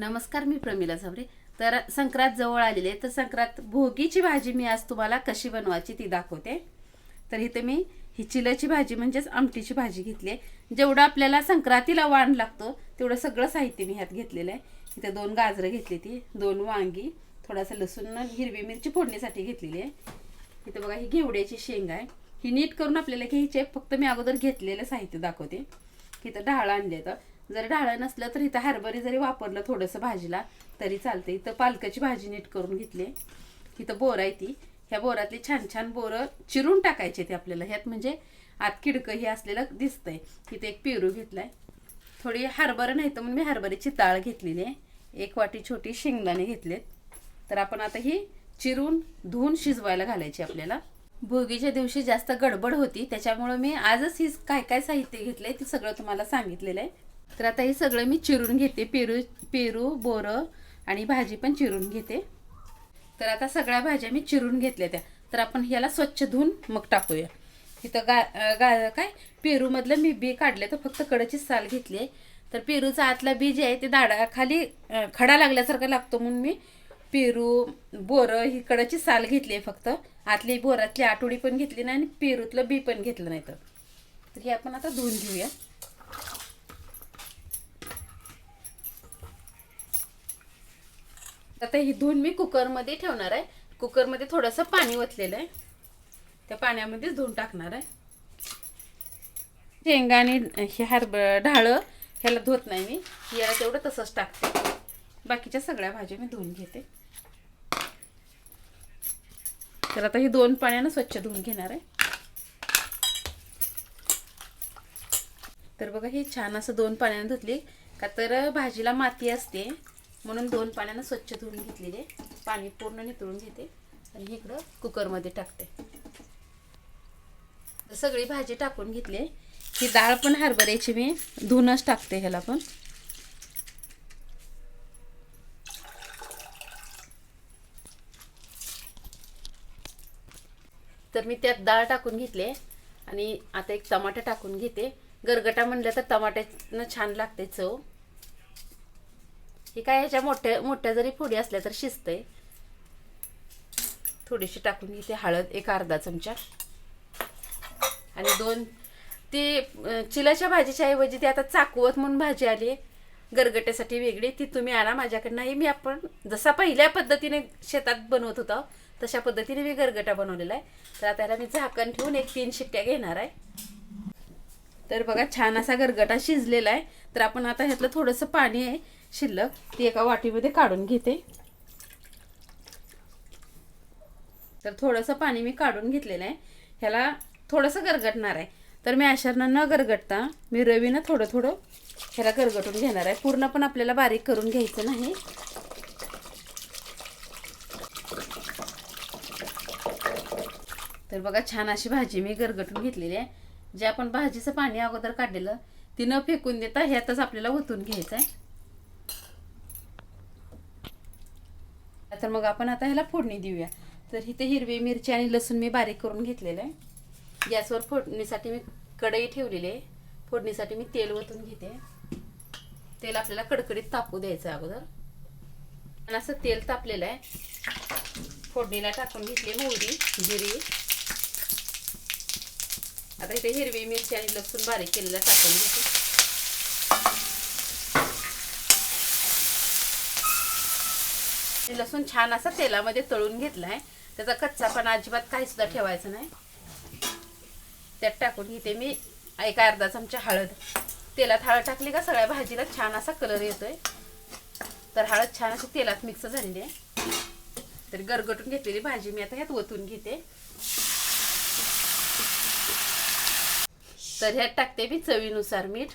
नमस्कार, मी प्रमिला साबरे. तर संक्रांत जवळ आलेली आहे, तर संक्रांत भोगीची भाजी मी आज तुम्हाला कशी बनवायची ती दाखवते. तर इथे मी ही चिलाची भाजी म्हणजेच आमटीची भाजी घेतली आहे. जेवढं आपल्याला संक्रांतीला वाण लागतो तेवढं सगळं साहित्य मी ह्यात घेतलेलं आहे. इथे 2 गाजरं घेतली, ती 2 वांगी, थोडासा लसूण, हिरवी मिरची फोडणीसाठी घेतलेली आहे. इथे बघा, ही घेवड्याची शेंग आहे. ही नीट करून आपल्याला घ्यायची आहे. फक्त मी अगोदर घेतलेलं साहित्य दाखवते. इथं डाळ आणले, तर जर डाळ नसलं तर इथं हरभरे जरी वापरलं थोडंसं भाजीला तरी चालतं. इथं पालकाची भाजी नीट करून घेतली. इथं बोर आहे, ती ह्या बोरातली छान छान बोरं चिरून टाकायचे ते आपल्याला ह्यात, म्हणजे आत किडकं हे असलेलं दिसतंय. इथं एक पेरू घेतलाय, थोडी हरभरं नाही तर म्हणून मी हरभऱ्याची डाळ घेतलेली आहे. 1 वाटी छोटी शेंगदाणे घेतलेत. तर आपण आता ही चिरून धुवून शिजवायला घालायची आपल्याला. भोगीच्या दिवशी जास्त गडबड होती, त्याच्यामुळे मी आजच ही काय काय साहित्य घेतलंय ते सगळं तुम्हाला सांगितलेलं आहे. तर आता हे सगळं मी चिरून घेते. पेरू बोरं आणि भाजी पण चिरून घेते. तर आता सगळ्या भाज्या मी चिरून घेतल्या त्या. तर आपण ह्याला स्वच्छ धुवून मग टाकूया. इथं काय पेरूमधलं मी बी काढले, तर फक्त कडची साल घेतली आहे. तर पेरूचा आतला बी जे आहे ते दाडाखाली खडा लागल्यासारखा लागतो, म्हणून मी पेरू बोरं ही कडची साल घेतली आहे. फक्त आतली बोरातली आठवडी पण घेतली नाही आणि पेरूतलं बी पण घेतलं नाही. तर हे आपण आता धुवून घेऊया. आता ही धुवून मी कुकरमध्ये ठेवणार आहे. कुकरमध्ये थोडंसं पाणी ओतलेलं आहे, त्या पाण्यामध्येच धुवून टाकणार आहे. शेंगा आणि हे ढाळं ह्याला धुत नाही मी, याला तेवढं तसंच टाकते. बाकीच्या सगळ्या भाज्या मी धुवून घेते. तर आता ही 2 पाण्यानं स्वच्छ धुवून घेणार आहे. तर बघा, ही छान असं 2 पाण्यानं धुतली, का तर भाजीला माती असते म्हणून 2 पाण्यानं स्वच्छ धुवून घेतलेले. पाणी पूर्ण नितळून घेते आणि इकडं कुकरमध्ये टाकते. सगळी भाजी टाकून घेतली. ही डाळ पण हरभऱ्याची मी धुवूनच टाकते ह्याला पण. तर मी त्यात डाळ टाकून घेतले आणि आता एक टमाटर टाकून घेते. गरगटा म्हणलं तर टमाट्यानं छान लागते चव. ही काय ह्याच्या मोठ्या मोठ्या जरी फोडी असल्या तर शिजते. थोडीशी टाकून घेते हळद, एक अर्धा चमचा. आणि 2 ती चिलाच्या भाजीच्या ऐवजी ती आता चाकवत म्हणून भाजी आली गरगट्यासाठी वेगळी, ती तुम्ही आणा माझ्याकडनं. मी आपण जसा पहिल्या पद्धतीने शेतात बनवत होतो तशा पद्धतीने मी गरगटा बनवलेला आहे. तर आता याला मी झाकण ठेवून 1-3 शिट्ट्या घेणार आहे. तर बघा, छान असा गरगटा शिजलेला आहे. तर आपण आता ह्यातलं थोडंसं पाणी आहे शिल्लक, ती एका वाटीमध्ये काढून घेते. तर थोडंसं पाणी मी काढून घेतलेलं आहे. ह्याला थोडंसं गरगटणार आहे. तर मी अशानं न गरगटता मी रवीनं थोडं थोडं ह्याला गरगटून घेणार आहे. पूर्ण पण आपल्याला बारीक करून घ्यायचं नाही. तर बघा, छान अशी भाजी मी गरगटून घेतलेली आहे. जे आपण भाजीचं पाणी अगोदर काढलेलं ती न फेकून देता ह्यातच आपल्याला ओतून घ्यायचं आहे. तर मग आपण आता ह्याला फोडणी देऊया. तर इथे हिरवी मिरची आणि लसूण मी बारीक करून घेतलेलं आहे. गॅसवर फोडणीसाठी मी कढई ठेवलेली आहे. फोडणीसाठी मी तेल ओतून घेते. तेल आपल्याला कडकडीत तापू द्यायचं अगोदर. आणि असं तेल तापलेलं आहे. फोडणीला टाकून घेतली मोहरी, जिरी. आता इथे हिरवी मिरची आणि लसूण बारीक केलेला टाकून घेते. लसूण छान असा तेलामध्ये तळून घेतलाय. त्याचा कच्चापणा अजिबात काही सुद्धा ठेवायचं नाही. त्यात टाकून घेते मी एक अर्धा चमचा हळद. तेलात हळद टाकली का सगळ्या भाजीला छान असा कलर येतोय. तर हळद छान अशी तेलात मिक्स झालेली आहे. तर गरगटून घेतलेली भाजी मी आता ह्यात ओतून घेते. तर ह्यात टाकते मी चवीनुसार मीठ.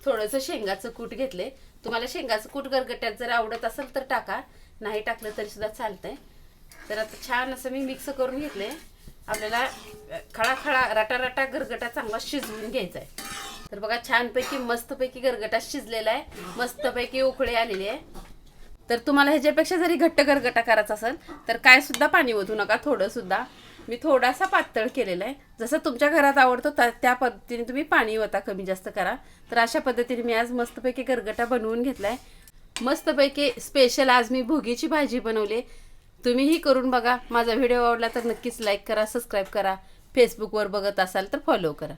थोडंसं शेंगाचं कूट घेतले. तुम्हाला शेंगाचं कूट गरगट्यात जर आवडत असेल तर टाका, नाही टाकलं तरी सुद्धा चालतंय. तर आता छान असं मी मिक्स करून घेतले. आपल्याला खळाखळा रटारटा गरगटा चांगला शिजवून घ्यायचा आहे. तर बघा, छानपैकी मस्तपैकी गरगटा शिजलेला आहे. मस्तपैकी उकळी आलेली आहे. तर तुम्हाला ह्याच्यापेक्षा जरी घट्ट गरगटा करायचा असेल तर काय सुद्धा पाणी ओतू नका, थोडं सुद्धा. मी थोडासा पातळ केलेला आहे. जसं तुमच्या घरात आवडतं त्या पद्धतीने तुम्ही पाणी ओता, कमी जास्त करा. तर अशा पद्धतीने मी आज मस्तपैकी गरगटा बनवून घेतलाय. मस्तपैकी स्पेशल आज मी भोगीची भाजी बनवली. तुम्हीही करून बघा. माझा व्हिडिओ आवडला तर नक्कीच लाईक करा, सबस्क्राईब करा. फेसबुकवर बघत असाल तर फॉलो करा.